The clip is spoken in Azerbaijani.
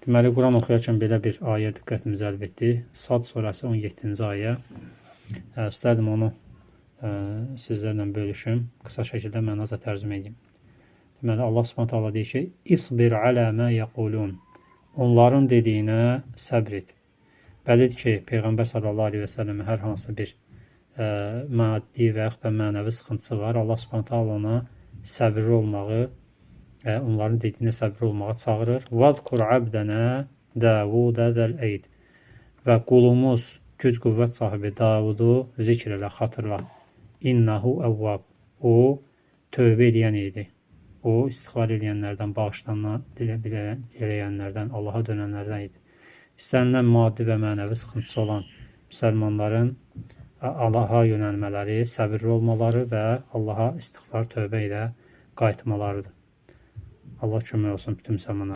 Deməli, Quran oxuyarkən belə bir ayə diqqətimizi cəlb etdi. Sad surəsi 17-ci ayə. İstərdim onu sizlərlə bölüşüm. Qısa şəkildə mənaza tərcümə edeyim. Deməli, Allah Subhanahu taala deyir ki, İsbir alə mə yəqulun. Onların dediyinə səbr et. Bəllidir ki, Peyğəmbər sallallahu aleyhi və səlləmə hər hansı bir maddi və yaxud da mənəvi sıxıntısı var. Allah Subhanahu taala ona səbirli olmağı, onların dediyinə səbirli olmağa çağırır. Vazkur abdənə Davudə zəl-eyd. Və qulumuz, güc qüvvət sahibi Davudu zikr elə, xatırla. İnnehu əvvab. O, tövbə edən idi. O, istiğfar edənlərdən, bağışlanma diləyənlərdən, Allaha dönənlərdən idi. İstənilən maddi və mənəvi sıxıntısı olan müsəlmanların Allaha yönəlmələri, səbirli olmaları və Allaha istiğfar, tövbə ilə qayıtmalarıdır. Allah kömək olsun bütün müsəlmanlara.